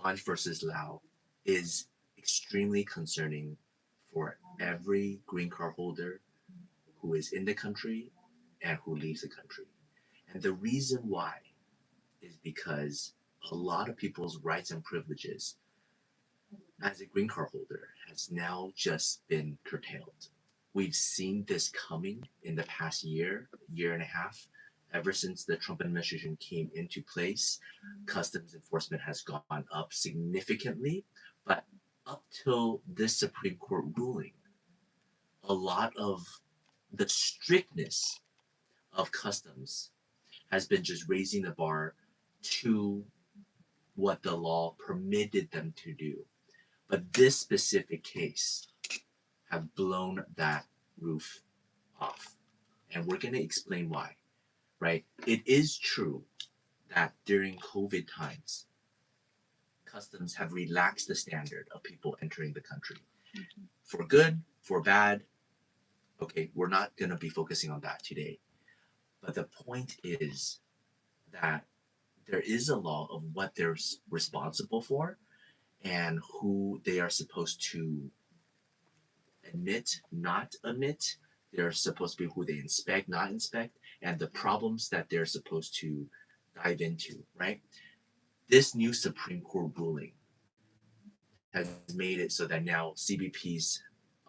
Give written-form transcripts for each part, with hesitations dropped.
Blanche versus Lau is extremely concerning for every green card holder who is in the country and who leaves the country. And the reason why is because a lot of people's rights and privileges as a green card holder has now just been curtailed. We've seen this coming in the past year and a half. Ever since the Trump administration came into place, customs enforcement has gone up significantly. But up till this Supreme Court ruling, a lot of the strictness of customs has been just raising the bar to what the law permitted them to do. But this specific case have blown that roof off. And we're going to explain why, right? It is true that during COVID times, customs have relaxed the standard of people entering the country. For good, for bad, okay, we're not going to be focusing on that today. But the point is that there is a law of what they're responsible for and who they are supposed to admit, not admit. They're supposed to be who they inspect, not inspect, and the problems that they're supposed to dive into, right? This new Supreme Court ruling has made it so that now CBP's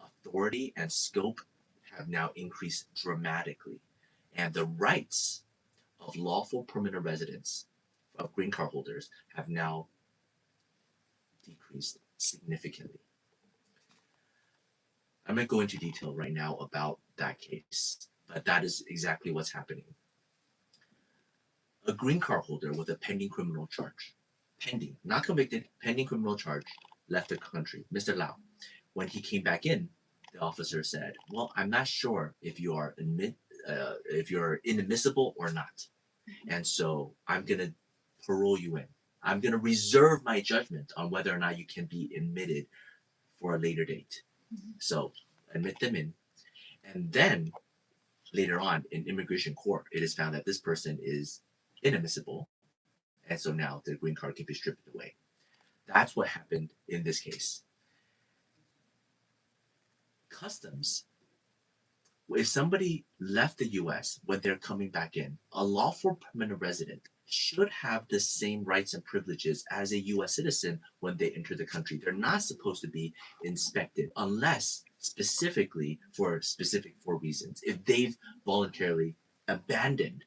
authority and scope have now increased dramatically. And the rights of lawful permanent residents of green card holders have now decreased significantly. I'm going to go into detail right now about that case, but that is exactly what's happening. A green card holder with a pending criminal charge, pending, not convicted, pending criminal charge, left the country, Mr. Lau. When he came back in, the officer said, "Well, I'm not sure if you're inadmissible or not, and so I'm gonna parole you in. I'm gonna reserve my judgment on whether or not you can be admitted for a later date." So admit them in, and then later on in immigration court, it is found that this person is inadmissible, and so now their green card can be stripped away. That's what happened in this case. Customs, if somebody left the US when they're coming back in, a lawful permanent resident should have the same rights and privileges as a US citizen when they enter the country. They're not supposed to be inspected unless specifically for specific four reasons. If they've voluntarily abandoned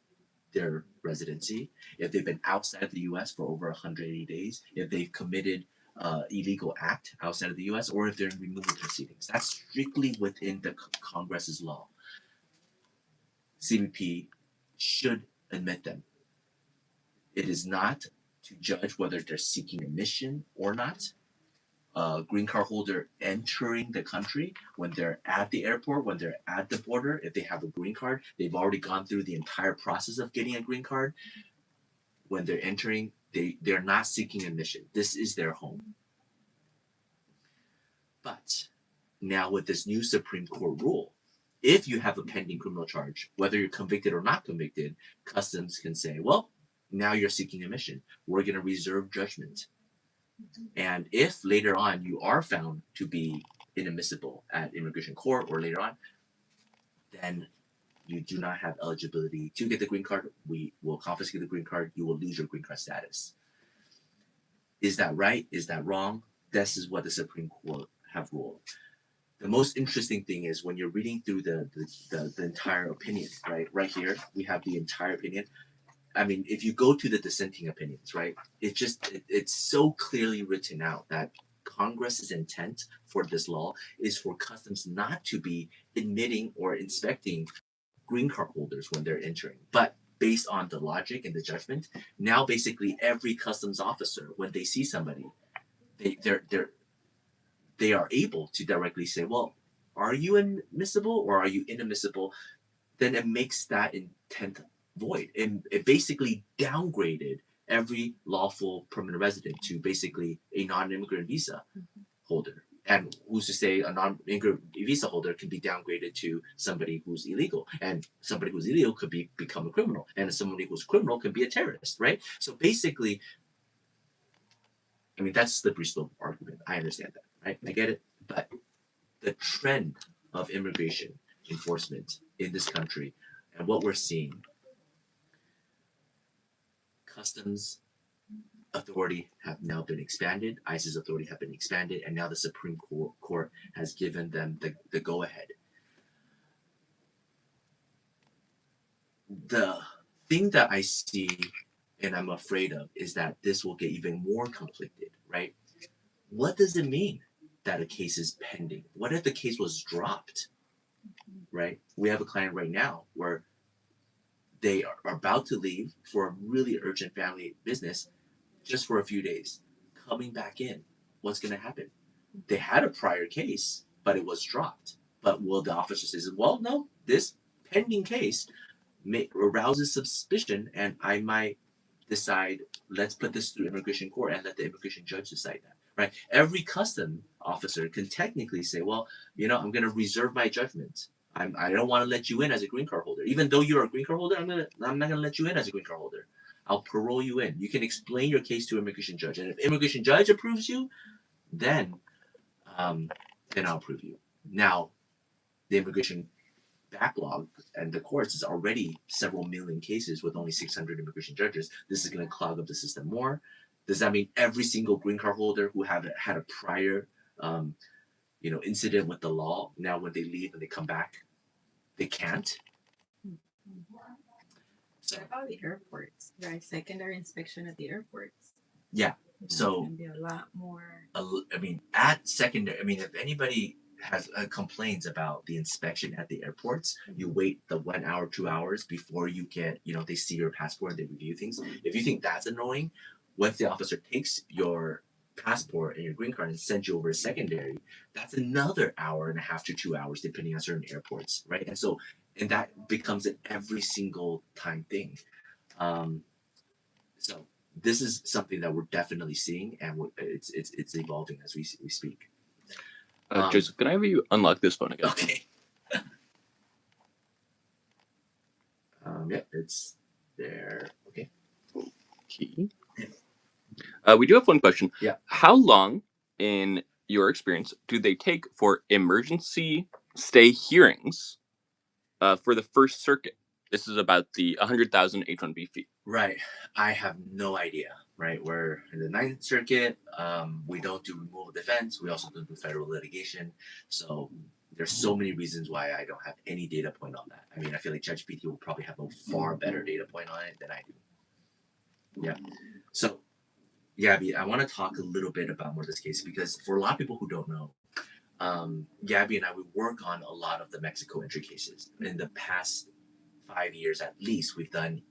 their residency, if they've been outside of the US for over 180 days, if they've committed illegal act outside of the US, or if they're in removal proceedings. That's strictly within the Congress's law. CBP should admit them. It is not to judge whether they're seeking admission or not. A green card holder entering the country, when they're at the airport, when they're at the border, if they have a green card, they've already gone through the entire process of getting a green card. When they're entering, they're not seeking admission. This is their home. But now with this new Supreme Court rule, if you have a pending criminal charge, whether you're convicted or not convicted, customs can say, well, now you're seeking admission. We're going to reserve judgment. And if later on you are found to be inadmissible at immigration court or later on, then you do not have eligibility to get the green card. We will confiscate the green card. You will lose your green card status. Is that right? Is that wrong? This is what the Supreme Court have ruled. The most interesting thing is when you're reading through the entire opinion, right here, we have the entire opinion. I mean, if you go to the dissenting opinions, right, it's so clearly written out that Congress's intent for this law is for customs not to be admitting or inspecting green card holders when they're entering, but based on the logic and the judgment, now basically every customs officer, when they see somebody, they are able to directly say, well, are you admissible or are you inadmissible? Then it makes that intent void. It basically downgraded every lawful permanent resident to basically a non-immigrant visa holder. And who's to say a non-immigrant visa holder can be downgraded to somebody who's illegal, and somebody who's illegal could become a criminal, and somebody who's criminal can be a terrorist, right? So basically, I mean, that's the slippery slope argument. I understand that, right? I get it. But the trend of immigration enforcement in this country and what we're seeing, customs authority have now been expanded, ICE's authority have been expanded, and now the Supreme Court has given them the go ahead. The thing that I see and I'm afraid of is that this will get even more conflicted, right? What does it mean that a case is pending? What if the case was dropped, right? We have a client right now where they are about to leave for a really urgent family business just for a few days. Coming back in, what's going to happen? They had a prior case, but it was dropped. But will the officer say, well, no, this pending case arouses suspicion, and I might decide, let's put this through immigration court and let the immigration judge decide that, right? Every custom officer can technically say, well, I'm going to reserve my judgment. I don't want to let you in as a green card holder. Even though you're a green card holder, I'm not going to let you in as a green card holder. I'll parole you in. You can explain your case to immigration judge, and if immigration judge approves you, then I'll approve you. Now, the immigration backlog and the courts is already several million cases with only 600 immigration judges. This is going to clog up the system more. Does that mean every single green card holder who had a prior, incident with the law, now when they leave and they come back, they can't? So, what about the airports? Right, secondary inspection at the airports. Yeah. So can be a lot more. At secondary, if anybody has complains about the inspection at the airports, you wait the 1 hour, 2 hours before you get, they see your passport and they review things. If you think that's annoying, once the officer takes your passport and your green card and sends you over to secondary, that's another hour and a half to 2 hours, depending on certain airports, right? And that becomes an every single time thing. So this is something that we're definitely seeing, and it's evolving as we speak. Joseph, can I have you unlock this phone again? Okay. Yeah, it's there. Okay. Okay. We do have one question. Yeah. How long, in your experience, do they take for emergency stay hearings for the First Circuit? This is about the 100,000 H-1B fee. Right. I have no idea. Right. We're in the Ninth Circuit. We don't do removal defense. We also don't do federal litigation. So there's so many reasons why I don't have any data point on that. I feel like ChatGPT will probably have a far better data point on it than I do. Yeah. So, Gabby, I want to talk a little bit about more this case because for a lot of people who don't know, Gabby and I, we work on a lot of the Mexico entry cases. In the past 5 years at least, we've done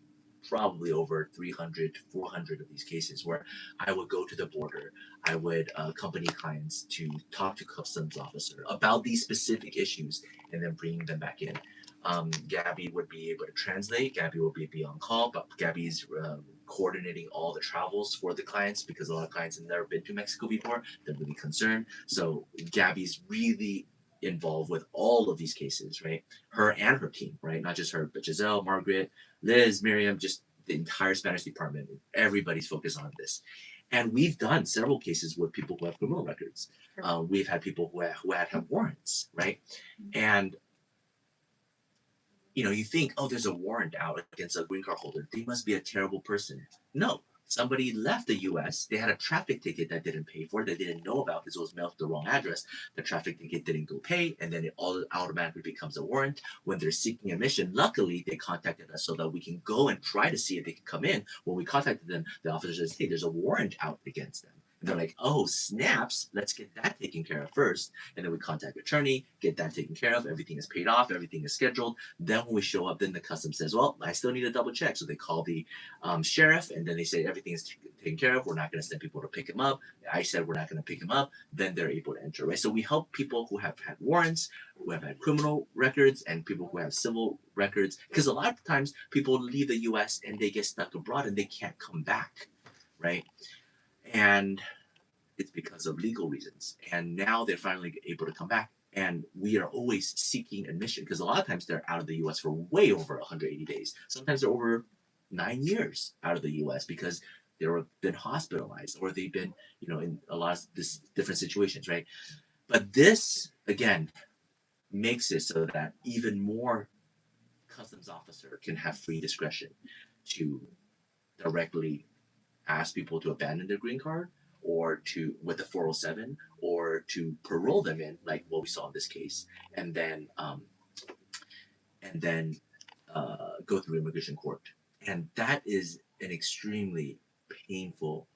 probably over 300 400 of these cases where I would go to the border. I would accompany clients to talk to customs officer about these specific issues and then bringing them back in. Gabby would be able to translate. Gabby will be on call, but Gabby's coordinating all the travels for the clients because a lot of clients have never been to Mexico before. They're really concerned. So Gabby's really involved with all of these cases, right? Her and her team, right? Not just her, but Giselle, Margaret, Liz, Miriam, just the entire Spanish department. Everybody's focused on this. And we've done several cases with people who have criminal records. We've had people who have warrants, right? And you think, oh, there's a warrant out against a green card holder. They must be a terrible person. No. Somebody left the U.S. They had a traffic ticket that didn't pay for. They didn't know about because it was mailed to the wrong address. The traffic ticket didn't go pay, and then it all automatically becomes a warrant. When they're seeking admission, luckily they contacted us so that we can go and try to see if they can come in. When we contacted them, the officer says, "Hey, there's a warrant out against them." And they're like, "Oh, snaps! Let's get that taken care of first." And then we contact the attorney, get that taken care of. Everything is paid off. Everything is scheduled. Then when we show up, then the customs says, "Well, I still need to double check." So they call the sheriff, and then they say everything is taken care of. We're not going to send people to pick him up. I said we're not going to pick him up. Then they're able to enter, right? So we help people who have had warrants, who have had criminal records, and people who have civil records. Because a lot of times people leave the U.S. and they get stuck abroad and they can't come back, right? And it's because of legal reasons. And now they're finally able to come back. And we are always seeking admission because a lot of times they're out of the U.S. for way over 180 days. Sometimes they're over 9 years out of the U.S. because they've been hospitalized, or they've been, in a lot of this different situations, right? But this again makes it so that even more customs officer can have free discretion to directly ask people to abandon their green card, or to with the 407, or to parole them in, like what we saw in this case, and then go through immigration court. And that is an extremely painful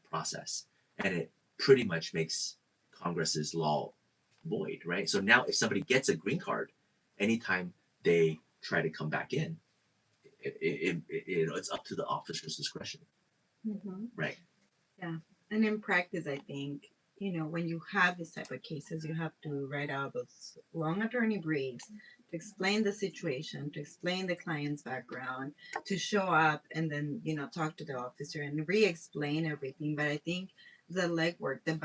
process, and it pretty much makes Congress's law void, right? So now, if somebody gets a green card, anytime they try to come back in, it's up to the officer's discretion, Mm-hmm. right? Yeah. And in practice, I think, when you have this type of cases, you have to write out those long attorney briefs to explain the situation, to explain the client's background, to show up and then, talk to the officer and re explain everything. But I think the legwork, the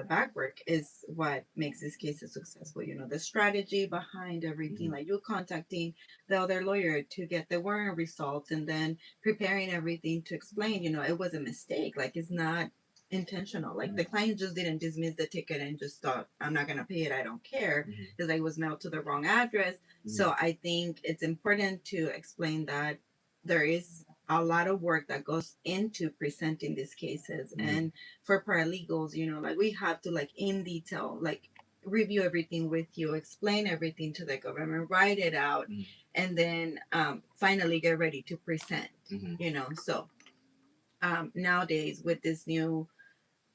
back work is what makes this case successful. The strategy behind everything, like you contacting the other lawyer to get the warrant resolved, and then preparing everything to explain, it was a mistake. Like, it's not intentional. Like, the client just didn't dismiss the ticket and just thought, I'm not going to pay it, I don't care, because it was mailed to the wrong address. So I think it's important to explain that there is a lot of work that goes into presenting these cases. And for paralegals, like, we have to, like, in detail, like, review everything with you, explain everything to the government, write it out, and then finally get ready to present. So nowadays, with this new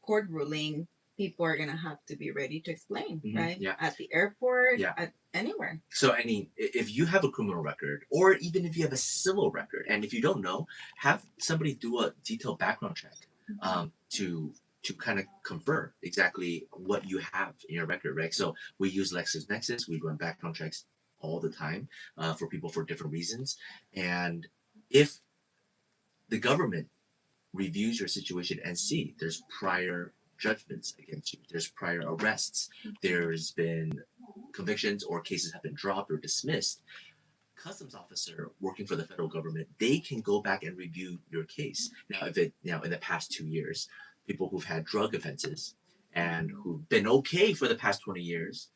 court ruling, people are gonna have to be ready to explain, right? Yeah. At the airport, Yeah. at anywhere. So, I mean, if you have a criminal record, or even if you have a civil record, and if you don't know, have somebody do a detailed background check, to kind of confirm exactly what you have in your record, right? So we use LexisNexis. We run background checks all the time for people for different reasons, and if the government reviews your situation and see there's prior judgments against you, there's prior arrests, there's been convictions, or cases have been dropped or dismissed, customs officer working for the federal government, they can go back and review your case. Now, in the past 2 years, people who've had drug offenses and who've been okay for the past 20 years,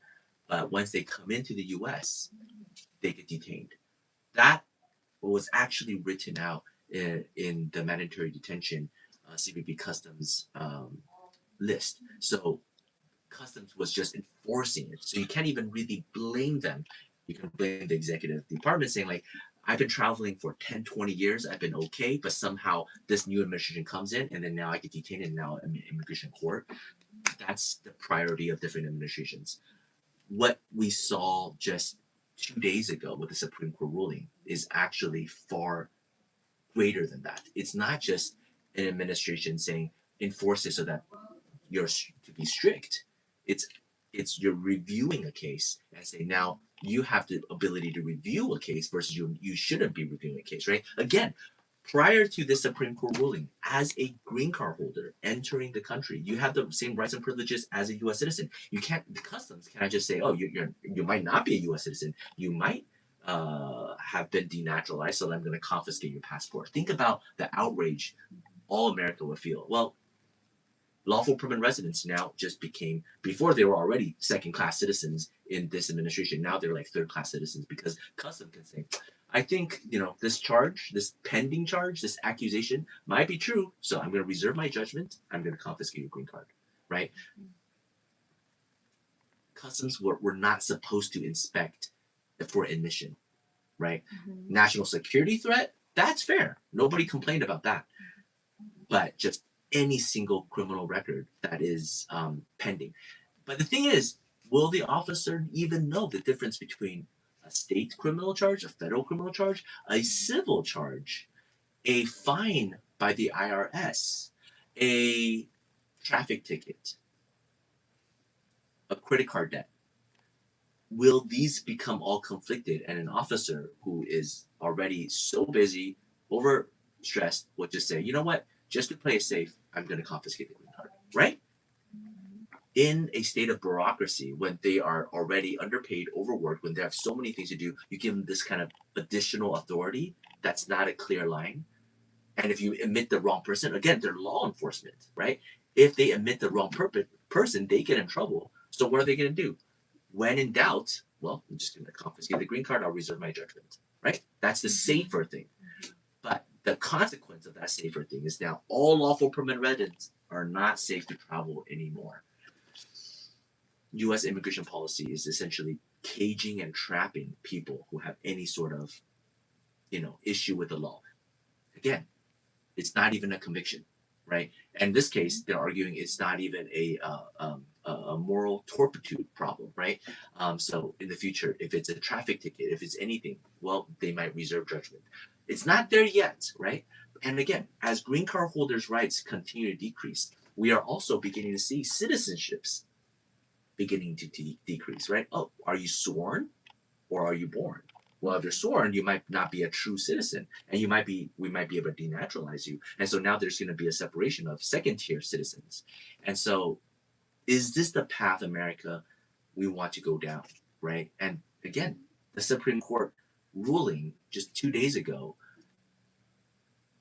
but once they come into the US, they get detained. That was actually written out in the mandatory detention CBP Customs list. So Customs was just enforcing it. So you can't even really blame them. You can blame the executive department, saying, like, I've been traveling for 10, 20 years. I've been okay, but somehow this new administration comes in, and then now I get detained, and now I'm in immigration court. That's the priority of different administrations. What we saw just 2 days ago with the Supreme Court ruling is actually far greater than that. It's not just an administration saying enforce it so that you're to be strict. It's you're reviewing a case and say, now you have the ability to review a case versus you shouldn't be reviewing a case, right? Again, prior to this Supreme Court ruling, as a green card holder entering the country, you have the same rights and privileges as a U.S. citizen. You can't, the customs cannot just say, oh, you might not be a U.S. citizen. You might have been denaturalized, so I'm going to confiscate your passport. Think about the outrage all America would feel. Well, lawful permanent residents now just became, before they were already second-class citizens in this administration, now they're like third-class citizens, because customs can say, I think, this charge, this pending charge, this accusation might be true, so I'm going to reserve my judgment. I'm going to confiscate your green card, right? Customs were not supposed to inspect for admission, right? National security threat, that's fair. Nobody complained about that. But just any single criminal record that is pending. But the thing is, will the officer even know the difference between a state criminal charge, a federal criminal charge, a civil charge, a fine by the IRS, a traffic ticket, a credit card debt? Will these become all conflicted, and an officer who is already so busy, overstressed, will just say, you know what, just to play it safe, I'm going to confiscate the green card, right? In a state of bureaucracy, when they are already underpaid, overworked, when they have so many things to do, you give them this kind of additional authority that's not a clear line. And if you admit the wrong person, again, they're law enforcement, right? If they admit the wrong person, they get in trouble. So what are they going to do? When in doubt, well, I'm just going to confiscate the green card. I'll reserve my judgment, right? That's the safer thing. But the consequence of that safer thing is now all lawful permanent residents are not safe to travel anymore. U.S. immigration policy is essentially caging and trapping people who have any sort of, issue with the law. Again, it's not even a conviction, right? And in this case, they're arguing it's not even a moral turpitude problem, right? So in the future, if it's a traffic ticket, if it's anything, well, they might reserve judgment. It's not there yet, right? And again, as green card holders' rights continue to decrease, we are also beginning to see citizenships beginning to decrease, right? Oh, are you sworn or are you born? Well, if you're sworn, you might not be a true citizen, and we might be able to denaturalize you. And so now there's going to be a separation of second-tier citizens. And so, is this the path America we want to go down, right? And again, the Supreme Court ruling just 2 days ago,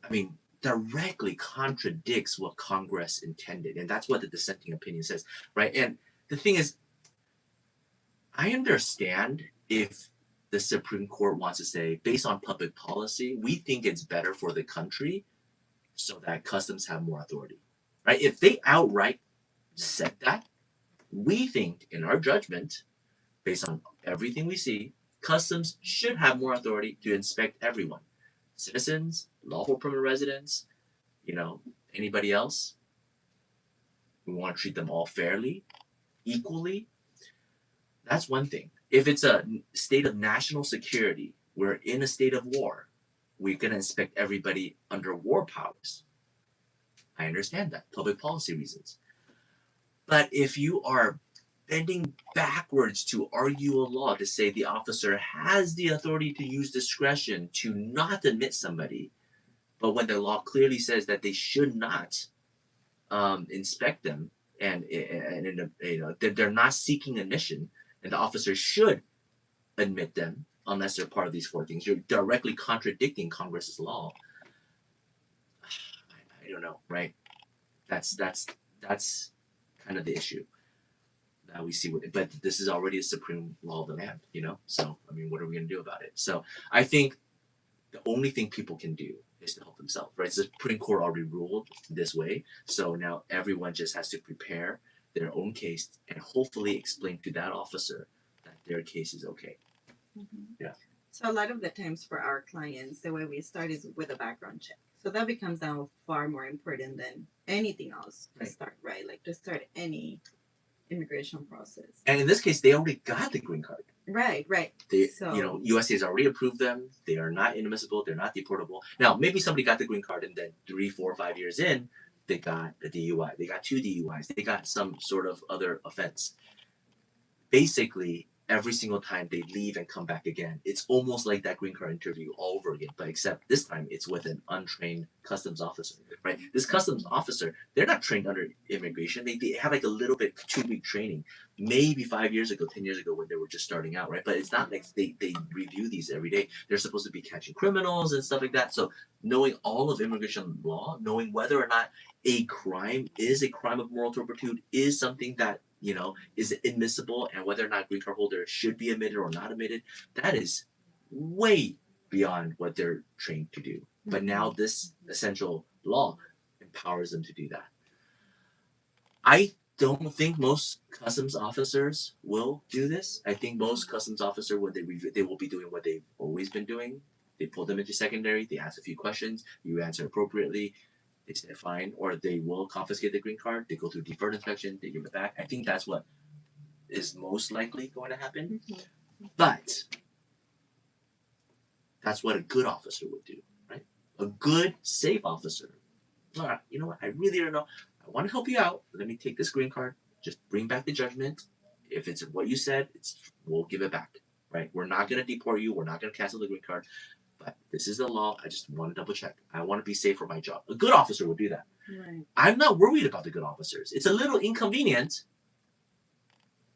I mean, directly contradicts what Congress intended, and that's what the dissenting opinion says, right? And the thing is, I understand if the Supreme Court wants to say, based on public policy, we think it's better for the country so that customs have more authority, right? If they outright said that, we think in our judgment, based on everything we see, customs should have more authority to inspect everyone. Citizens, lawful permanent residents, anybody else. We want to treat them all fairly, equally. That's one thing. If it's a state of national security, we're in a state of war, we're going to inspect everybody under war powers. I understand that, public policy reasons. But if you are bending backwards to argue a law to say the officer has the authority to use discretion to not admit somebody, but when the law clearly says that they should not inspect them, and they're not seeking admission, and the officer should admit them unless they're part of these four things, you're directly contradicting Congress's law. I don't know, right? That's kind of the issue that we see with it. But this is already a supreme law of the land, So I mean, what are we gonna do about it? So I think the only thing people can do is to help themselves, right? The Supreme Court already ruled this way, so now everyone just has to prepare their own case and hopefully explain to that officer that their case is okay. Yeah. So a lot of the times for our clients, the way we start is with a background check. So that becomes now far more important than anything else to start, right? Like to start any immigration process. And in this case, they already got the green card. Right. They, So USA has already approved them. They are not inadmissible. They're not deportable. Now, maybe somebody got the green card and then 3, 4, 5 years in, they got a DUI. They got 2 DUIs. They got some sort of other offense. Basically, every single time they leave and come back again, it's almost like that green card interview all over again, but except this time it's with an untrained customs officer, right? This customs officer, they're not trained under immigration. They have like a little bit 2-week training, maybe 5 years ago, 10 years ago when they were just starting out, right? But it's not like they review these every day. They're supposed to be catching criminals and stuff like that. So knowing all of immigration law, knowing whether or not a crime is a crime of moral turpitude is something that is admissible, and whether or not green card holder should be admitted or not admitted, that is way beyond what they're trained to do. But now this essential law empowers them to do that. I don't think most customs officers will do this. I think most customs officers, when they review, they will be doing what they've always been doing. They pull them into secondary, they ask a few questions, you answer appropriately, they say fine, or they will confiscate the green card. They go through deferred inspection, they give it back. I think that's what is most likely going to happen. But that's what a good officer would do, right? A good, safe officer. All right, you know what? I really don't know. I want to help you out. Let me take this green card. Just bring back the judgment. If it's what you said, we'll give it back, right? We're not going to deport you. We're not going to cancel the green card. But this is the law. I just want to double check. I want to be safe for my job. A good officer would do that. right. I'm not worried about the good officers. It's a little inconvenient,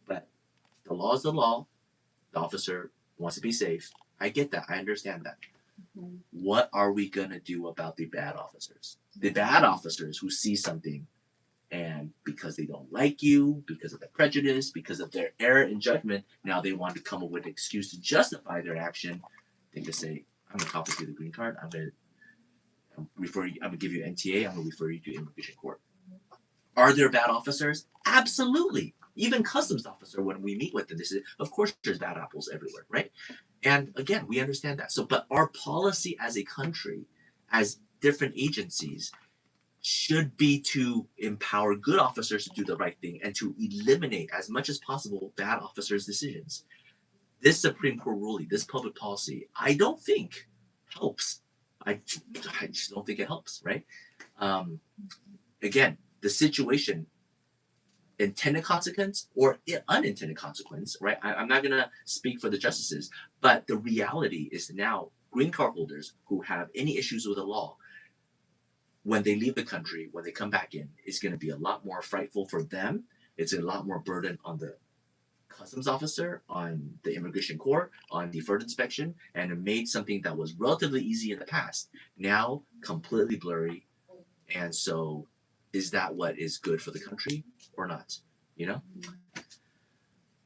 but the law is the law. The officer wants to be safe. I get that. I understand that. Mhm. What are we gonna do about the bad officers? The bad officers who see something and because they don't like you, because of the prejudice, because of their error in judgment, now they want to come up with an excuse to justify their action. They just say, I'm gonna confiscate the green card, I'm gonna refer you, I'm gonna give you NTA, I'm gonna refer you to immigration court. Are there bad officers? Absolutely. Even customs officer, when we meet with them, this is of course there's bad apples everywhere, right? And again, we understand that. So, but our policy as a country, as different agencies, should be to empower good officers to do the right thing and to eliminate as much as possible bad officers' decisions. This Supreme Court ruling, this public policy, I don't think helps. I, I just don't think it helps, right? Um, Again, the situation, intended consequence or unintended consequence, right? I'm not gonna speak for the justices, but the reality is now green card holders who have any issues with the law, when they leave the country, when they come back in, it's going to be a lot more frightful for them. It's a lot more burden on the customs officer, on the immigration court, on deferred inspection, and it made something that was relatively easy in the past now completely blurry. And so, is that what is good for the country or not? You know?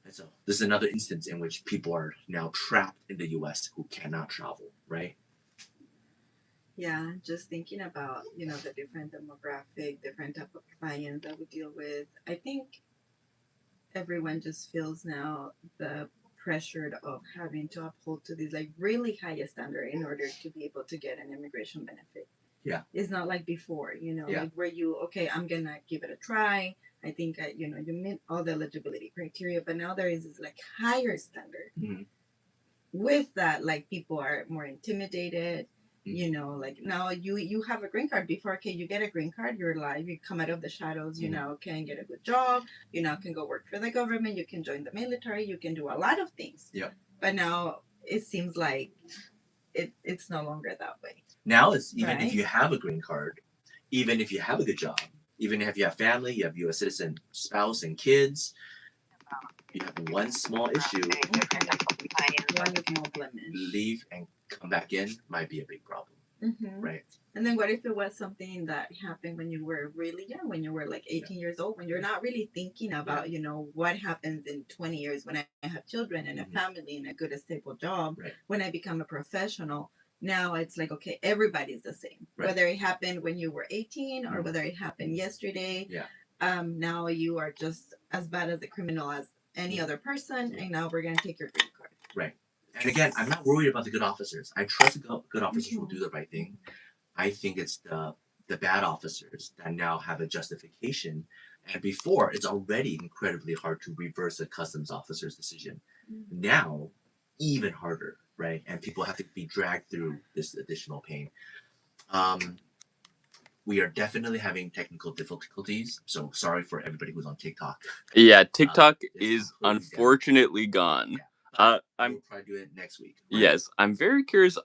And so, this is another instance in which people are now trapped in the US who cannot travel, right? Yeah, just thinking about, the different demographic, different type of clients that we deal with. I think everyone just feels now the pressure of having to uphold to this like really high standard in order to be able to get an immigration benefit. Yeah. It's not like before, Yeah. like where you, okay, I'm gonna give it a try. I think you meet all the eligibility criteria, but now there is this like higher standard. Mhm. With that, like people are more intimidated. Mhm. Like now you have a green card before. Okay, you get a green card, you're alive, you come out of the shadows, Mhm. now can get a good job, now can go work for the government, you can join the military, you can do a lot of things. Yep. But now it seems like it's no longer that way. Now it's even if Right. you have a green card, even if you have a good job, even if you have family, you have U.S. citizen spouse and kids, you have one small issue, One small blemish. leave and come back in might be a big problem, right? And then what if it was something that happened when you were really young, when you were like 18 years old, when you're not really thinking about, what happens in 20 years when I have children and a Mhm. family and a good, stable job, Right. when I become a professional. Now it's like, okay, everybody's the same. Right. Whether it happened when you were 18 or Mhm. whether it happened yesterday. Yeah. Now you are just as bad as a criminal as any other person, and now we're going to take your green card. Right. And again, I'm not worried about the good officers. I trust the good officers will do the right thing. I think it's the bad officers that now have a justification. And before, it's already incredibly hard to reverse a customs officer's decision. Now, even harder, right? And people have to be dragged through this additional pain. We are definitely having technical difficulties. So sorry for everybody who's on TikTok. Yeah, TikTok It's is completely down. unfortunately gone. Yeah. I'm We'll probably do it next week. Right? Yes, I'm very curious.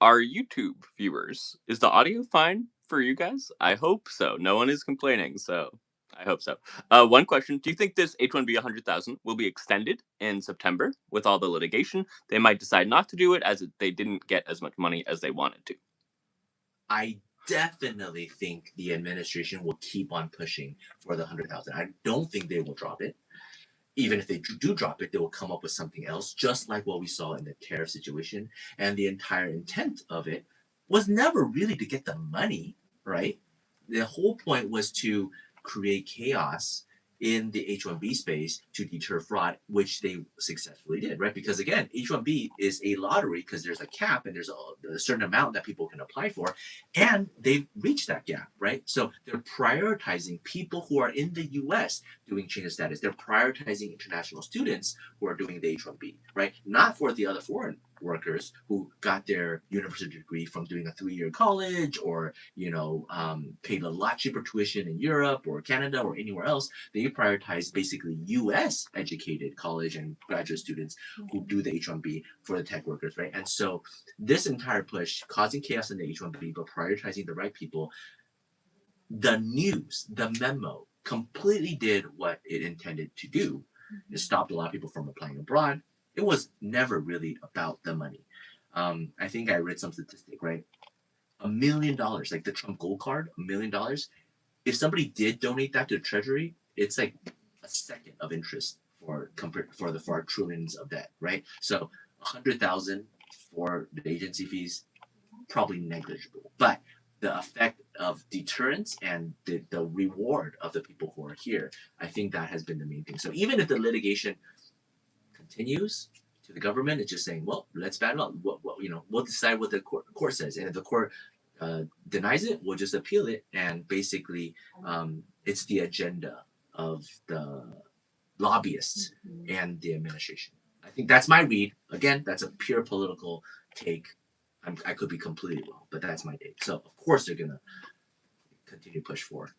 Are YouTube viewers, is the audio fine for you guys? I hope so. No one is complaining, so I hope so. One question: do you think this H-1B 100,000 will be extended in September with all the litigation? They might decide not to do it as they didn't get as much money as they wanted to. I definitely think the administration will keep on pushing for the 100,000. I don't think they will drop it. Even if they do drop it, they will come up with something else, just like what we saw in the tariff situation. And the entire intent of it was never really to get the money, right? The whole point was to create chaos in the H-1B space to deter fraud, which they successfully did, right? Because again, H-1B is a lottery because there's a cap and there's a certain amount that people can apply for, and they've reached that gap, right? So they're prioritizing people who are in the U.S. doing change of status. They're prioritizing international students who are doing the H-1B, right? Not for the other foreign workers who got their university degree from doing a 3-year college or paid a lot cheaper tuition in Europe or Canada or anywhere else. They prioritize basically U.S. educated college and graduate students who do the H-1B for the tech workers, right? And so this entire push causing chaos in the H-1B but prioritizing the right people, the news, the memo completely did what it intended to do. It stopped a lot of people from applying abroad. It was never really about the money. I think I read some statistic, right? $1 million, like the Trump Gold Card, $1 million. If somebody did donate that to the Treasury, it's like a second of interest for compared for our trillions of debt, right? So 100,000 for the agency fees, probably negligible, but the effect of deterrence and the reward of the people who are here, I think that has been the main thing. So even if the litigation continues to the government, it's just saying, well, let's battle out. What we'll decide what the court says, and if the court denies it, we'll just appeal it, and basically, it's the agenda of the lobbyists and the administration. I think that's my read. Again, that's a pure political take. I could be completely wrong, but that's my take. So of course they're gonna continue to push forward.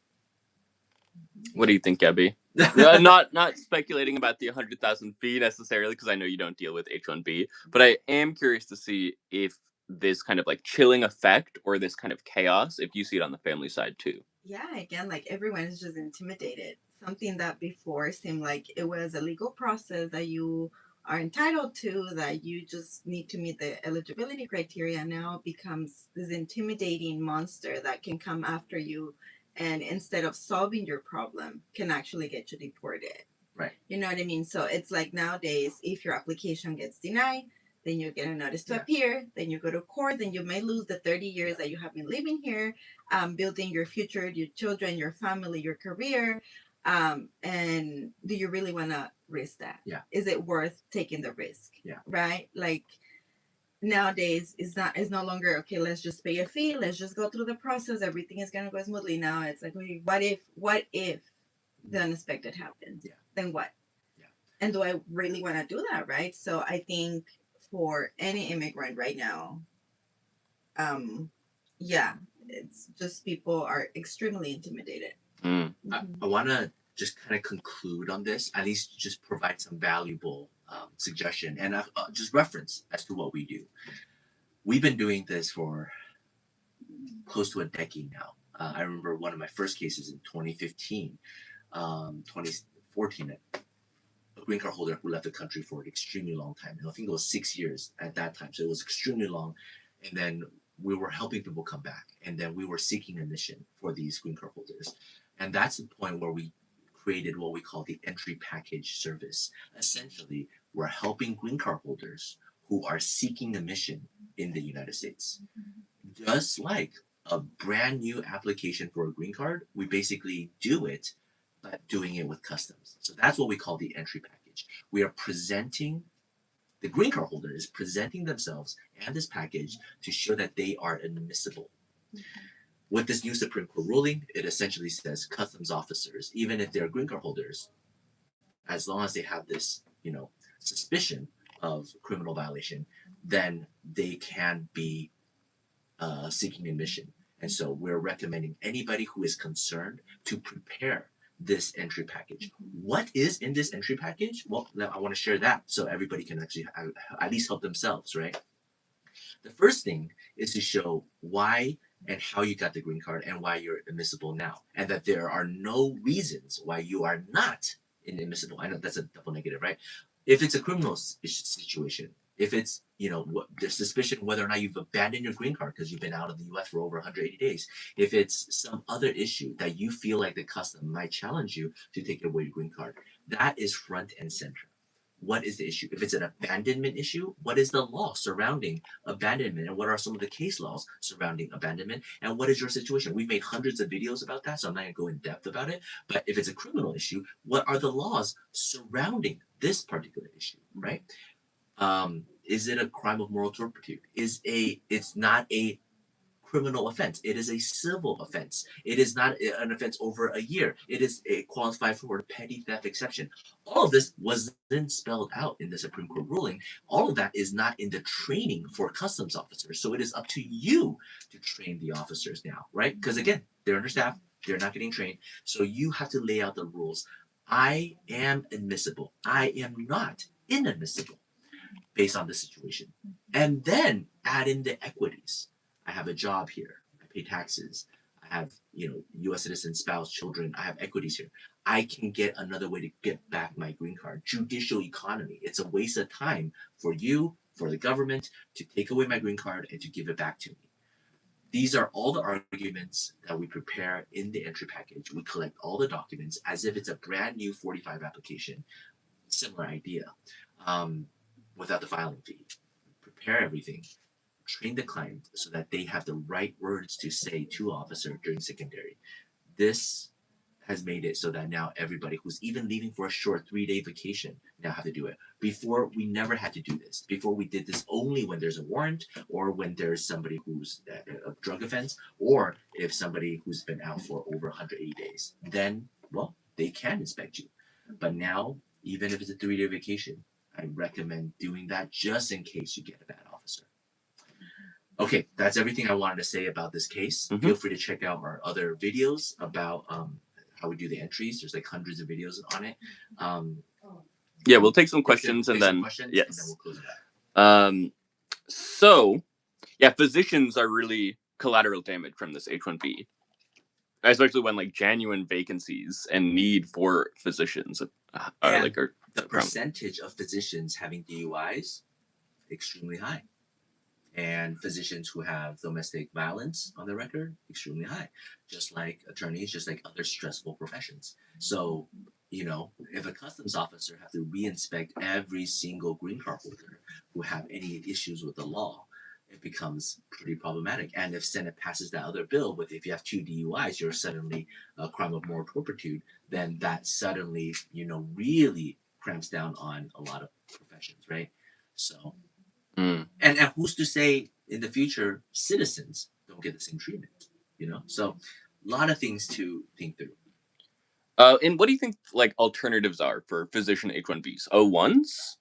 What do you think, Gabby? Not speculating about the 100,000 fee necessarily, because I know you don't deal with H-1B, but I am curious to see if this kind of like chilling effect or this kind of chaos, if you see it on the family side too. Yeah, again, like everyone is just intimidated. Something that before seemed like it was a legal process that you are entitled to, that you just need to meet the eligibility criteria, now becomes this intimidating monster that can come after you, and instead of solving your problem, can actually get you deported. Right. You know what I mean? So it's like nowadays, if your application gets denied, then you get a notice to Yeah. appear, then you go to court, then you may lose the 30 years that you have been living here, building your future, your children, your family, your career. And do you really want to risk that? Yeah. Is it worth taking the risk? Yeah. Right? Like nowadays, it's no longer, okay, let's just pay a fee, let's just go through the process, everything is going to go smoothly. Now it's like, okay, what if the unexpected happens? Yeah. Then what? Yeah. And do I really want to do that? Right? So I think for any immigrant right now, yeah, it's just people are extremely intimidated. Mm. I want to just kind of conclude on this, at least just provide some valuable suggestion and just reference as to what we do. We've been doing this for close to a decade now. I remember one of my first cases in 2015, 2014, a green card holder who left the country for an extremely long time. I think it was 6 years at that time, so it was extremely long. And then we were helping people come back, and then we were seeking admission for these green card holders. And that's the point where we created what we call the entry package service. Essentially, we're helping green card holders who are seeking admission in the United States. Just like a brand new application for a green card, we basically do it, but doing it with customs. So that's what we call the entry package. We are presenting, the green card holder is presenting themselves and this package to show that they are admissible. With this new Supreme Court ruling, it essentially says customs officers, even if they're green card holders, as long as they have this, suspicion of criminal violation, then they can be seeking admission. And so we're recommending anybody who is concerned to prepare this entry package. What is in this entry package? Well, I want to share that so everybody can actually at least help themselves, right? The first thing is to show why and how you got the green card and why you're admissible now, and that there are no reasons why you are not inadmissible. I know that's a double negative, right? If it's a criminal situation, if it's there's suspicion whether or not you've abandoned your green card because you've been out of the U.S. for over 180 days, if it's some other issue that you feel like the custom might challenge you to take away your green card, that is front and center. What is the issue? If it's an abandonment issue, what is the law surrounding abandonment, and what are some of the case laws surrounding abandonment, and what is your situation? We've made hundreds of videos about that, so I'm not going to go in depth about it. But if it's a criminal issue, what are the laws surrounding this particular issue, right? Is it a crime of moral turpitude? It's not a criminal offense. It is a civil offense. It is not an offense over a year. It qualifies for a petty theft exception. All of this wasn't spelled out in the Supreme Court ruling. All of that is not in the training for customs officers. So it is up to you to train the officers now, right? Because again, they're understaffed. They're not getting trained. So you have to lay out the rules. I am admissible. I am not inadmissible based on the situation. And then add in the equities. I have a job here. I pay taxes. I have, U.S. citizen, spouse, children. I have equities here. I can get another way to get back my green card. Judicial economy. It's a waste of time for you, for the government, to take away my green card and to give it back to me. These are all the arguments that we prepare in the entry package. We collect all the documents as if it's a brand new 45 application. Similar idea, um, without the filing fee. Prepare everything, train the client so that they have the right words to say to officer during secondary. This has made it so that now everybody who's even leaving for a short 3-day vacation now have to do it. Before, we never had to do this. Before, we did this only when there's a warrant or when there's somebody who's a drug offense, or if somebody who's been out for over 180 days. Then, well, they can inspect you. But now, even if it's a 3-day vacation, I recommend doing that just in case you get a bad officer. Okay, that's everything I wanted to say about this case. Mhm. Feel free to check out our other videos about how we do the entries. There's like hundreds of videos on it. Yeah, we'll take some Take questions and some then questions, yes. and then we'll close it out. So yeah, physicians are really collateral damage from this H-1B, especially when like genuine vacancies and need for physicians are And like are the percentage of physicians having DUIs extremely high, and physicians who have domestic violence on their record extremely high, just like attorneys, just like other stressful professions. So, you know, if a customs officer have to reinspect every single green card holder who have any issues with the law, it becomes pretty problematic. And if Senate passes that other bill with, if you have 2 DUIs, you're suddenly a crime of moral turpitude, then that suddenly, you know, really cramps down on a lot of professions, right? So, and who's to say in the future citizens don't get the same treatment, you know? So a lot of things to think through. And what do you think like alternatives are for physician H-1Bs? O1s?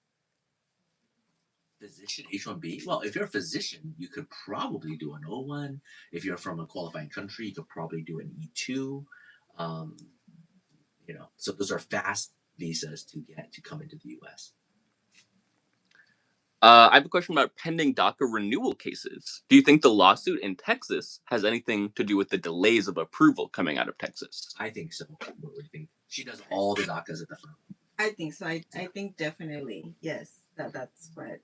Physician H-1B. Well, if you're a physician, you could probably do an O1. If you're from a qualifying country, you could probably do an E2. Um, you know, so those are fast visas to get to come into the U.S. I have a question about pending DACA renewal cases. Do you think the lawsuit in Texas has anything to do with the delays of approval coming out of Texas? I think so. What do you think? She does all the DACAs at the firm. I think so. I think definitely yes. That's what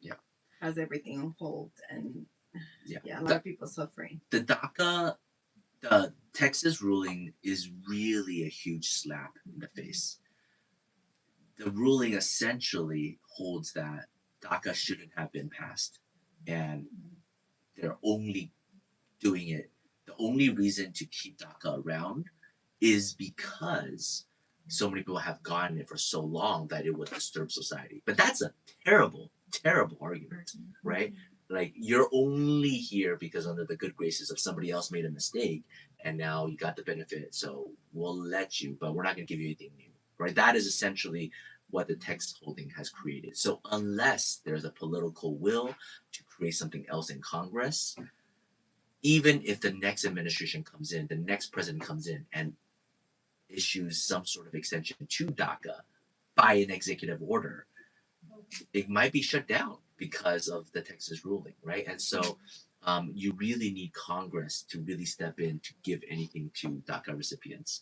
has everything on hold, and a lot of people suffering. The DACA, the Texas ruling is really a huge slap in the face. The ruling essentially holds that DACA shouldn't have been passed, and they're only doing it. The only reason to keep DACA around is because so many people have gotten it for so long that it would disturb society. But that's a terrible, terrible argument, right? Like, you're only here because under the good graces of somebody else made a mistake, and now you got the benefit, so we'll let you, but we're not going to give you anything new, right? That is essentially what the Texas holding has created. So unless there's a political will to create something else in Congress, even if the next administration comes in, the next president comes in and issues some sort of extension to DACA by an executive order, it might be shut down because of the Texas ruling, right? And so you really need Congress to really step in to give anything to DACA recipients.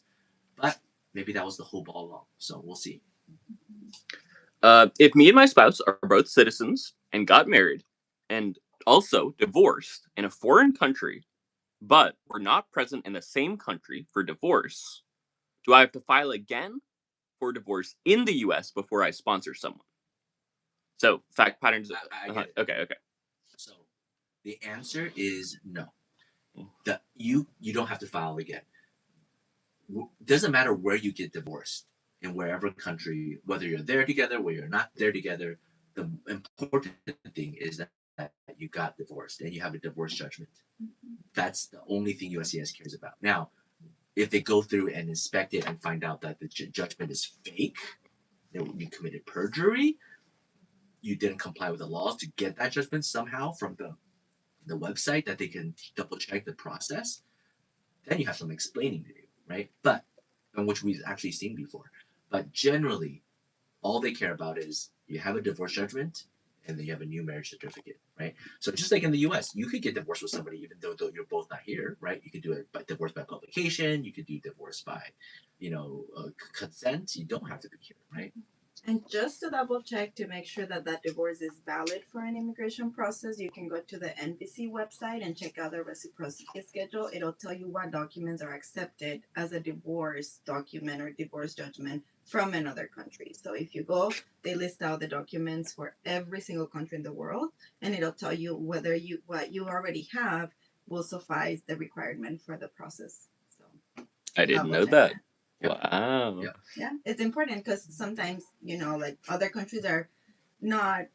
But maybe that was the hope all along. So we'll see. If me and my spouse are both citizens and got married and also divorced in a foreign country, but we're not present in the same country for divorce, do I have to file again for divorce in the US before I sponsor someone? So fact patterns. I get it. Okay. So the answer is no. You don't have to file again. Doesn't matter where you get divorced, in wherever country, whether you're there together, whether you're not there together. The important thing is that you got divorced and you have a divorce judgment. That's the only thing USCIS cares about. Now, if they go through and inspect it and find out that the judgment is fake, that you committed perjury, you didn't comply with the laws to get that judgment somehow from the website that they can double check the process, then you have some explaining to do, right? But, and which we've actually seen before. But generally, all they care about is you have a divorce judgment and then you have a new marriage certificate, right? So just like in the U.S., you could get divorced with somebody even though you're both not here, right? You could do it by divorce by publication. You could do divorce by, consent. You don't have to be here, right? And just to double check to make sure that that divorce is valid for an immigration process, you can go to the NBC website and check out the reciprocity schedule. It'll tell you what documents are accepted as a divorce document or divorce judgment from another country. So if you go, they list out the documents for every single country in the world, and it'll tell you whether what you already have will suffice the requirement for the process. So I didn't know double check that. Yep. Wow. Yep. Yeah, it's important because sometimes, like other countries are not,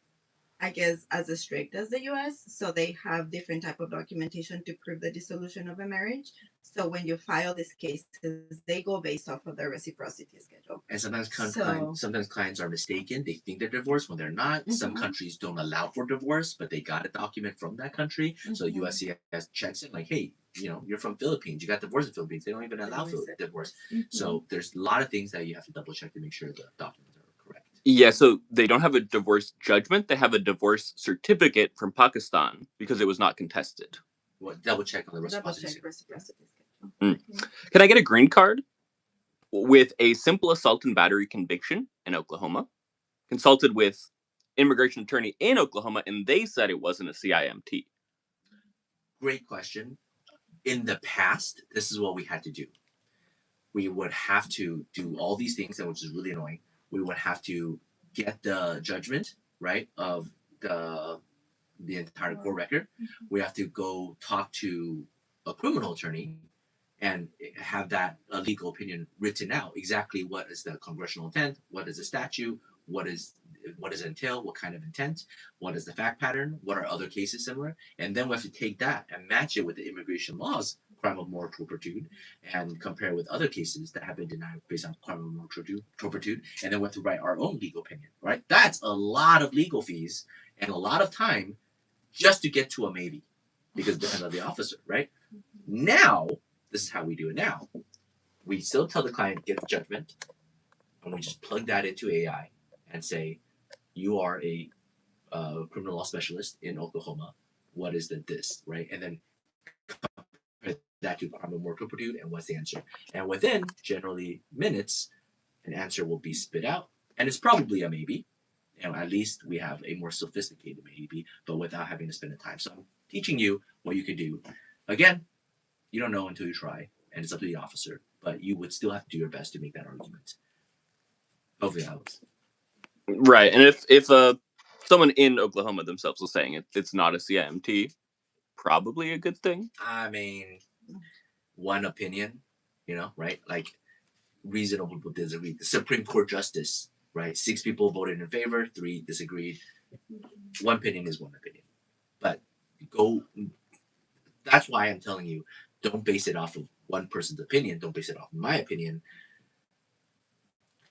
I guess, as strict as the US. So they have different type of documentation to prove the dissolution of a marriage. So when you file these cases, they go based off of the reciprocity schedule. And sometimes So- sometimes clients are mistaken. They think they're divorced when they're not. Some Mhm. countries don't allow for divorce, but they got a document from that country. So Mhm. USCIS checks it like, hey, you're from Philippines. You got divorced in Philippines. They don't even allow divorce. Mhm. So there's a lot of things that you have to double check to make sure the documents are correct. Yeah, so they don't have a divorce judgment, they have a divorce certificate from Pakistan because it was not contested. Well, double check on the double reciprocity. check reciprocity schedule. Mm. Mhm. Can I get a green card with a simple assault and battery conviction in Oklahoma? Consulted with immigration attorney in Oklahoma, and they said it wasn't a CIMT. Great question. In the past, this is what we had to do. We would have to do all these things, which is really annoying. We would have to get the judgment, right, of the entire court record. We have to go talk to a criminal attorney and have that legal opinion written out. Exactly what is the congressional intent? What is the statute? What does it entail? What kind of intent? What is the fact pattern? What are other cases similar? And then we have to take that and match it with the immigration laws, crime of moral turpitude, and compare with other cases that have been denied based on crime of moral turpitude. And then we have to write our own legal opinion, right? That's a lot of legal fees and a lot of time just to get to a maybe, because it depends on the officer, right? Now, this is how we do it now. We still tell the client, get the judgment, and we just plug that into AI and say, you are a criminal law specialist in Oklahoma. What is this, right? And then compare that to crime of moral turpitude and what's the answer. And within generally minutes, an answer will be spit out, and it's probably a maybe. At least we have a more sophisticated maybe, but without having to spend the time. So I'm teaching you what you could do. Again, you don't know until you try, and it's up to the officer. But you would still have to do your best to make that argument. Hopefully that helps. Right, and if someone in Oklahoma themselves was saying it's not a CIMT, probably a good thing. I mean, one opinion, right? Like reasonable people disagree. The Supreme Court justice, right? 6 people voted in favor, 3 disagreed. One opinion is one opinion. But that's why I'm telling you, don't base it off of one person's opinion. Don't base it off of my opinion.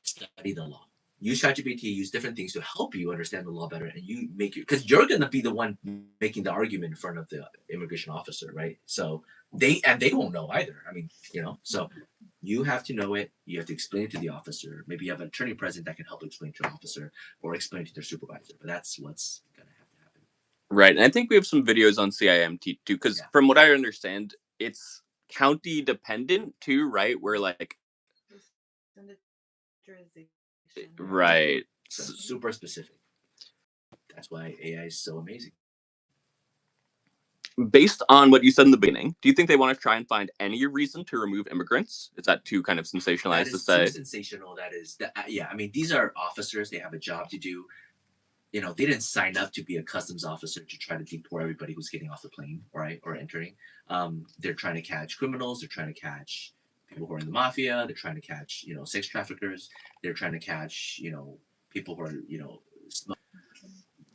Study the law. Use ChatGPT, use different things to help you understand the law better, and you make it, because you're gonna be the one making the argument in front of the immigration officer, right? So they won't know either. I mean, so you have to know it. You have to explain it to the officer. Maybe you have an attorney present that can help explain to the officer or explain it to their supervisor. But that's what's gonna have to happen. Right, and I think we have some videos on CIMT too, because from what I understand, it's county dependent too, right? Where like, right, So super specific. That's why AI is so amazing. Based on what you said in the beginning, do you think they want to try and find any reason to remove immigrants? Is that too kind of sensationalized to say? Too sensational. Yeah. I mean, these are officers. They have a job to do. They didn't sign up to be a customs officer to try to deport everybody who's getting off the plane, right, or entering. They're trying to catch criminals. They're trying to catch people who are in the mafia. They're trying to catch, sex traffickers. They're trying to catch, people who are,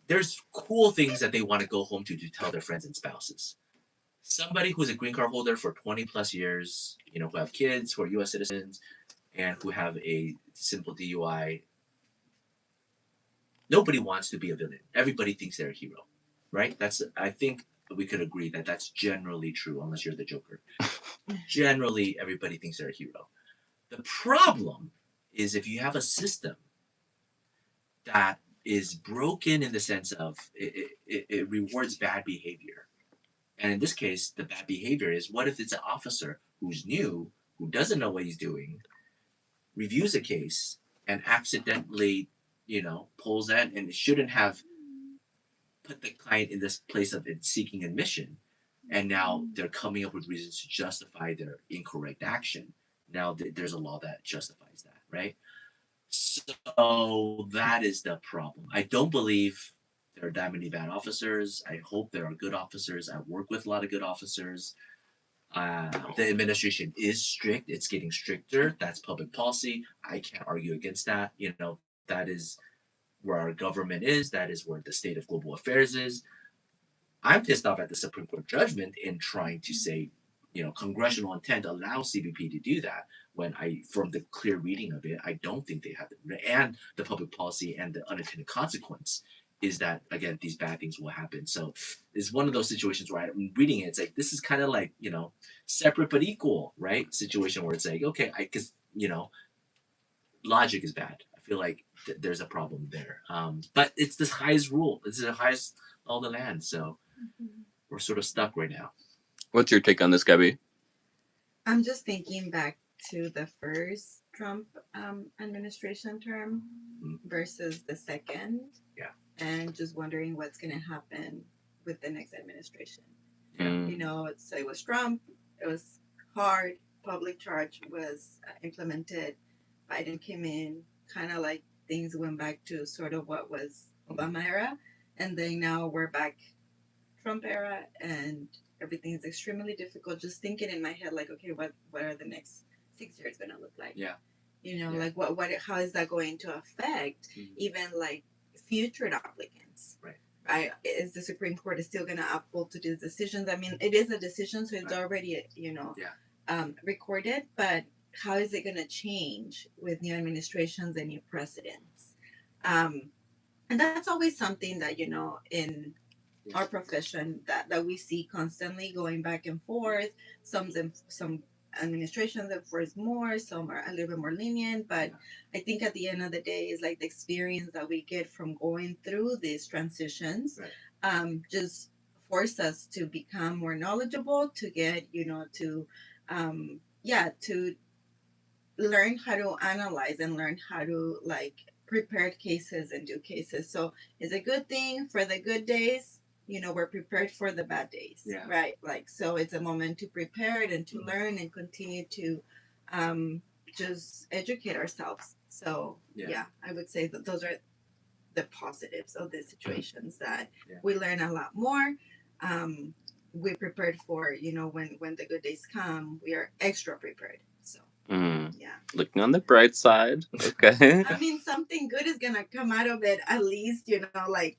there's cool things that they want to go home to tell their friends and spouses. Somebody who's a green card holder for 20 plus years, who have kids, who are U.S. citizens, and who have a simple DUI. Nobody wants to be a villain. Everybody thinks they're a hero, right? I think we could agree that that's generally true, unless you're the Joker. Generally, everybody thinks they're a hero. The problem is if you have a system that is broken in the sense of it rewards bad behavior. And in this case, the bad behavior is, what if it's an officer who's new, who doesn't know what he's doing, reviews a case, and accidentally, pulls that and shouldn't have put the client in this place of seeking admission. And now they're coming up with reasons to justify their incorrect action. Now there's a law that justifies that, right? So that is the problem. I don't believe there are that many bad officers. I hope there are good officers. I work with a lot of good officers. The administration is strict. It's getting stricter. That's public policy. I can't argue against that. That is where our government is. That is where the state of global affairs is. I'm pissed off at the Supreme Court judgment in trying to say, congressional intent allows CBP to do that. When from the clear reading of it, I don't think they have it. And the public policy and the unintended consequence is that, again, these bad things will happen. So it's one of those situations where I'm reading it, it's like, this is kind of like, separate but equal, right? Situation where it's like, okay, because, logic is bad. I feel like there's a problem there. But it's the highest rule. It's the highest all the land. So we're sort of stuck right now. What's your take on this, Gabby? I'm just thinking back to the first Trump administration term versus the second. Yeah. And just wondering what's going to happen with the next administration. Mm. So it was Trump. It was hard. Public charge was implemented. Biden came in, kind of like things went back to sort of what was Obama era. And then now we're back Trump era, and everything is extremely difficult. Just thinking in my head, like, okay, what are the next 6 years going to look like? Yeah. Like what how is that going to affect even like future applicants? Right. Is the Supreme Court is still going to uphold to these decisions? I mean, it is a decision, so it's already, recorded, but how is it going to change with new administrations and new presidents? And that's always something that, in our profession that we see constantly going back and forth. Some administrations enforce more, some are a little bit more lenient, but I think at the end of the day is like the experience that we get from going through these transitions just force us to become more knowledgeable, to get to learn how to analyze and learn how to like prepare cases and do cases. So it's a good thing for the good days. We're prepared for the bad days, right? Like, so it's a moment to prepare it and to learn and continue to just educate ourselves. So I would say that those are the positives of the situations, that we learn a lot more. We prepared for, when the good days come, we are extra prepared. So looking on the bright side. Okay. I mean, something good is gonna come out of it, at least, like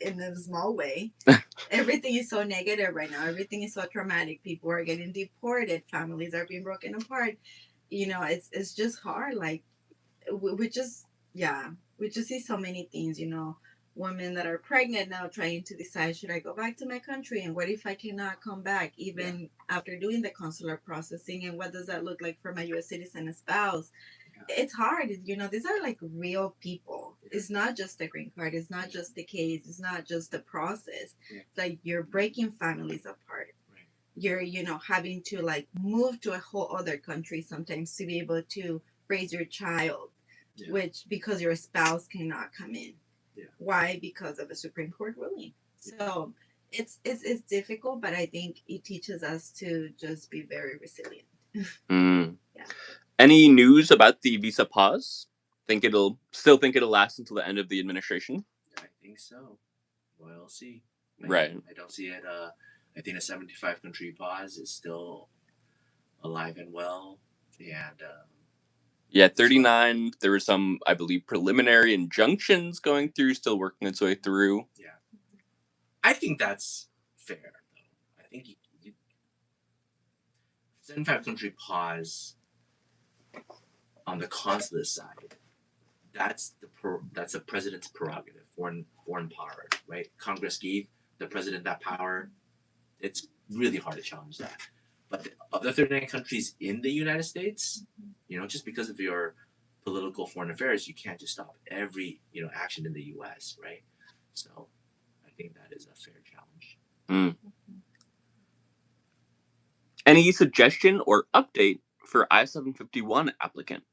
in a small way. Everything is so negative right now. Everything is so traumatic. People are getting deported. Families are being broken apart. It's just hard. Like we just see so many things. Women that are pregnant now trying to decide, should I go back to my country, and what if I cannot come back even after doing the consular processing, and what does that look like for my U.S. citizen spouse? It's hard. These are like real people. It's not just the green card. It's not just the case. It's not just the process. It's like you're breaking families apart. You're, having to like move to a whole other country sometimes to be able to raise your child, which because your spouse cannot come in. Why? Because of a Supreme Court ruling. So it's difficult, but I think it teaches us to just be very resilient. Any news about the visa pause? Think it'll last until the end of the administration? I think so. We'll see. Right. I don't see it. I think a 75 country pause is still alive and well. And 39. There were some, I believe, preliminary injunctions going through, still working its way through. Yeah. I think that's fair, though. I think 75 country pause on the consulate side, that's the president's prerogative, foreign power, right? Congress gave the president that power. It's really hard to challenge that. But the other 39 countries in the United States, just because of your political foreign affairs, you can't just stop every action in the U.S. Right? So I think that is a fair challenge. Any suggestion or update for I-751 applicant?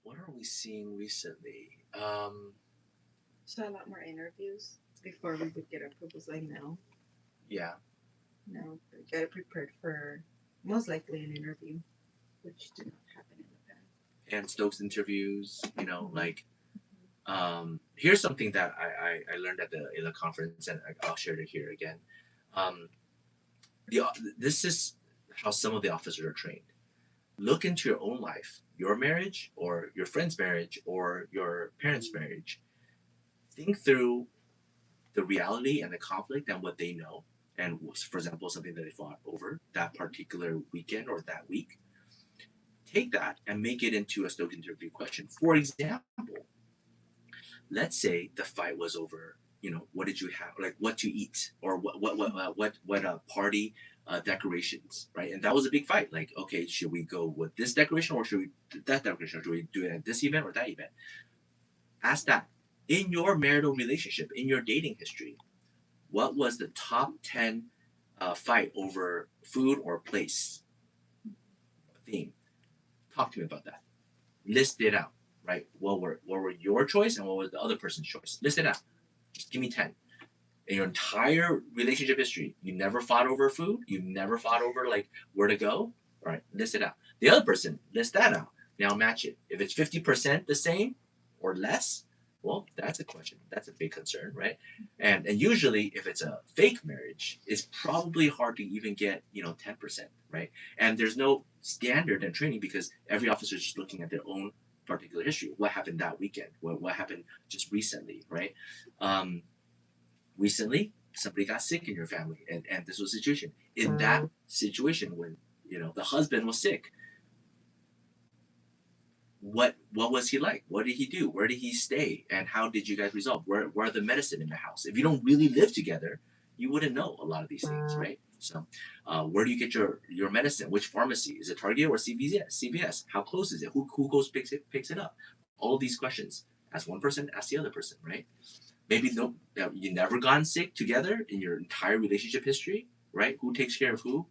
What are we seeing recently? So a lot more interviews before we would get approvals like now. Yeah. No, we got it prepared for most likely an interview, which did not happen in the past. And Stokes interviews, like here's something that I learned at the conference, and I'll share it here again. This is how some of the officers are trained. Look into your own life, your marriage, or your friend's marriage, or your parents' marriage. Think through the reality and the conflict and what they know, and for example, something that they fought over that particular weekend or that week. Take that and make it into a Stokes interview question. For example, let's say the fight was over, what did you have, like what to eat, or what party decorations, right? And that was a big fight. Like, okay, should we go with this decoration, or should we do that decoration, or should we do it at this event or that event? Ask that. In your marital relationship, in your dating history, what was the top 10 fight over food or place theme? Talk to me about that. List it out, right? What were your choice and what was the other person's choice? List it out. Just give me 10. In your entire relationship history, you never fought over food? You never fought over like where to go? All right, list it out. The other person, list that out. Now match it. If it's 50% the same or less, well, that's a question. That's a big concern, right? And usually if it's a fake marriage, it's probably hard to even get, 10%, right? And there's no standard in training because every officer is just looking at their own particular history. What happened that weekend? What happened just recently, right? Recently, somebody got sick in your family, and this was a situation. In that situation, when the husband was sick, what was he like? What did he do? Where did he stay? And how did you guys resolve? Where are the medicine in the house? If you don't really live together, you wouldn't know a lot of these things, right? So, where do you get your medicine? Which pharmacy? Is it Target or CVS? How close is it? Who goes picks it up? All of these questions. Ask one person, ask the other person, right? Maybe you never gotten sick together in your entire relationship history, right? Who takes care of who?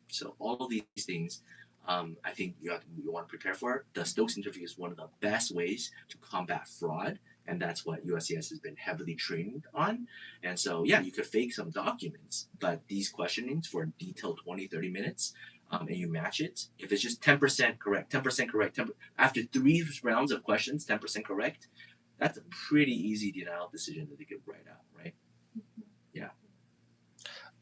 So all of these things, I think you want to prepare for. The Stokes interview is one of the best ways to combat fraud, and that's what USCIS has been heavily trained on. And so, yeah, you could fake some documents, but these questionings for a detailed 20, 30 minutes, and you match it. If it's just 10% correct, 10% correct, after 3 rounds of questions, 10% correct, that's a pretty easy denial decision that they could write out, right? Yeah.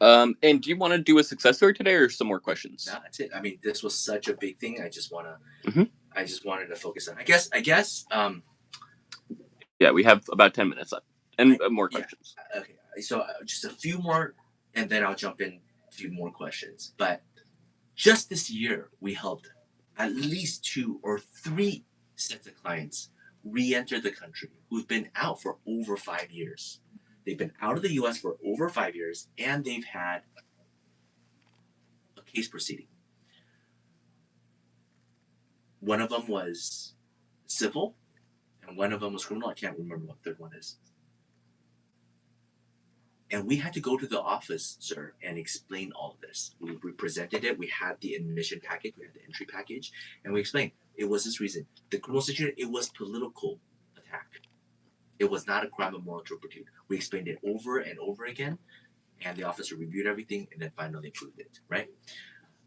And do you want to do a success story today, or some more questions? No, that's it. I mean, this was such a big thing. I just wanted to focus on. I guess. Yeah, we have about 10 minutes left, and more questions. Yeah. Okay, so just a few more, and then I'll jump into more questions. But just this year, we helped at least 2 or 3 sets of clients re-enter the country who've been out for over 5 years. They've been out of the U.S. for over 5 years, and they've had a case proceeding. One of them was civil, and one of them was criminal. I can't remember what the third one is. And we had to go to the office, sir, and explain all of this. We presented it. We had the admission package. We had the entry package. And we explained it was this reason. The criminal situation, it was political attack. It was not a crime of moral turpitude. We explained it over and over again. And the officer reviewed everything and then finally approved it, right?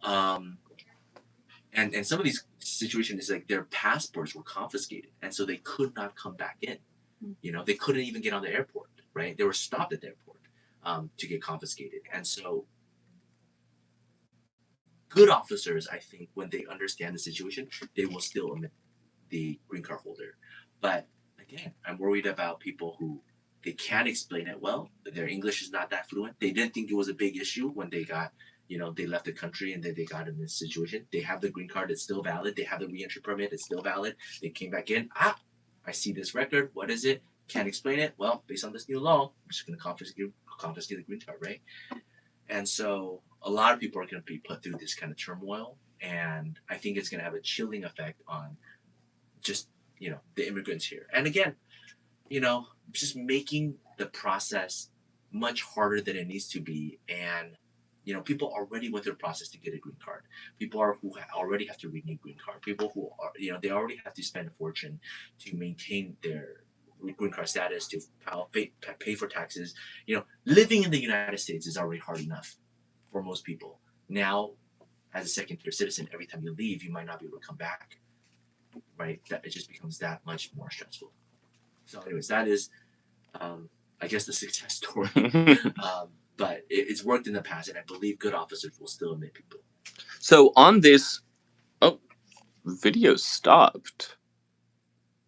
And some of these situations is like their passports were confiscated. And so they could not come back in. They couldn't even get on the airport, right? They were stopped at the airport. To get confiscated. And so good officers, I think, when they understand the situation, they will still admit the green card holder. But again, I'm worried about people who they can't explain it well. Their English is not that fluent. They didn't think it was a big issue when they got, they left the country and then they got in this situation. They have the green card, it's still valid. They have the reentry permit, it's still valid. They came back in. I see this record. What is it? Can't explain it. Well, based on this new law, I'm just going to confiscate the green card, right? And so a lot of people are going to be put through this kind of turmoil, and I think it's going to have a chilling effect on just the immigrants here. And again, just making the process much harder than it needs to be. And people already went through the process to get a green card. People who already have to renew green card. People who are they already have to spend a fortune to maintain their green card status, to pay for taxes. Living in the United States is already hard enough for most people. Now, as a second-tier citizen, every time you leave, you might not be able to come back. Right? That it just becomes that much more stressful. So, anyways, that is, I guess, the success story. But it's worked in the past, and I believe good officers will still admit people. So on this, video stopped.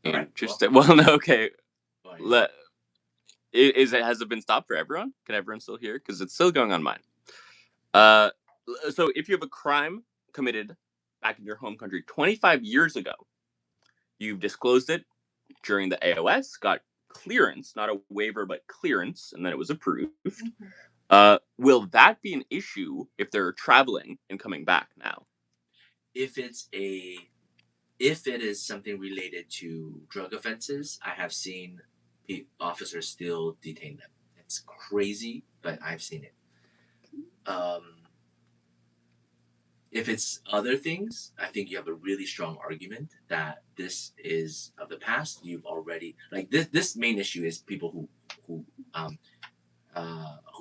All right, Interesting. Well, no, okay. Well, Has it been stopped for everyone? Can everyone still hear? Because it's still going on mine. So if you have a crime committed back in your home country 25 years ago, you've disclosed it during the AOS, got clearance, not a waiver, but clearance, and then it was approved. Will that be an issue if they're traveling and coming back now? if it is something related to drug offenses, I have seen officers still detain them. It's crazy, but I've seen it. If it's other things, I think you have a really strong argument that this is of the past. You've already this main issue is people who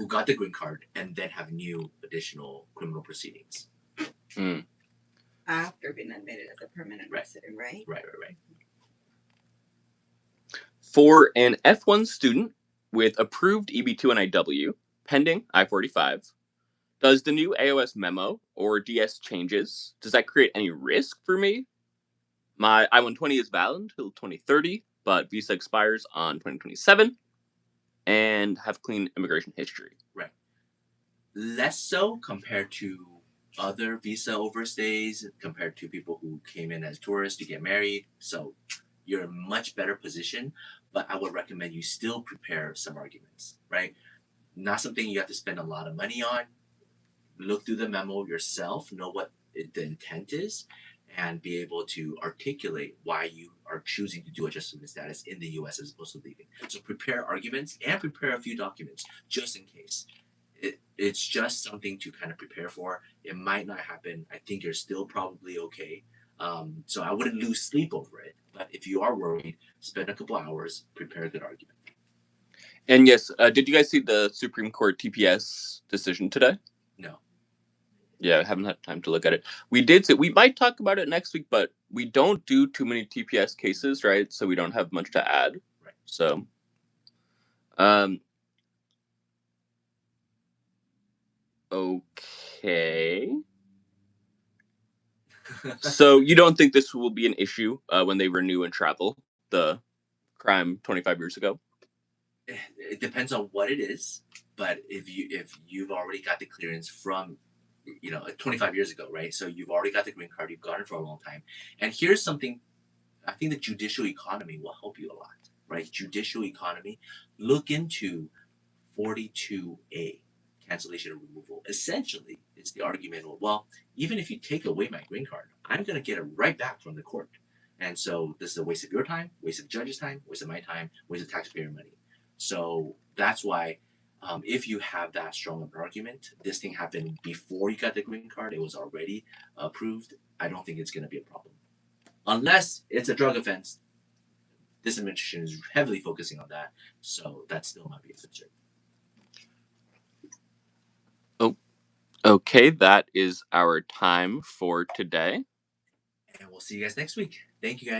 got the green card and then have new additional criminal proceedings. After being admitted as a permanent resident, right? Right. For an F1 student with approved EB2NIW, pending I-45, does the new AOS memo or DS changes, does that create any risk for me? My I-120 is valid until 2030, but visa expires on 2027, and have clean immigration history. Right. Less so compared to other visa overstays, compared to people who came in as tourists to get married. So you're in a much better position, but I would recommend you still prepare some arguments, right? Not something you have to spend a lot of money on. Look through the memo yourself, know what the intent is, and be able to articulate why you are choosing to do adjustment of status in the U.S. as opposed to leaving. So prepare arguments and prepare a few documents just in case. It's just something to kind of prepare for. It might not happen. I think you're still probably okay. So I wouldn't lose sleep over it. But if you are worried, spend a couple hours, prepare a good argument. And yes, did you guys see the Supreme Court TPS decision today? No. Yeah, I haven't had time to look at it. We might talk about it next week, but we don't do too many TPS cases, right? So we don't have much to add. Right. So, okay. So you don't think this will be an issue when they renew and travel the crime 25 years ago? It depends on what it is, but if you've already got the clearance from 25 years ago, right? So you've already got the green card, you've got it for a long time. And here's something, I think the judicial economy will help you a lot, right? Judicial economy, look into 42A, cancellation or removal. Essentially, it's the argument, well, even if you take away my green card, I'm going to get it right back from the court. And so this is a waste of your time, waste of the judge's time, waste of my time, waste of taxpayer money. So that's why if you have that strong of an argument, this thing happened before you got the green card, it was already approved, I don't think it's going to be a problem. Unless it's a drug offense, this administration is heavily focusing on that, so that still might be a concern. Okay, that is our time for today. And we'll see you guys next week. Thank you, guys.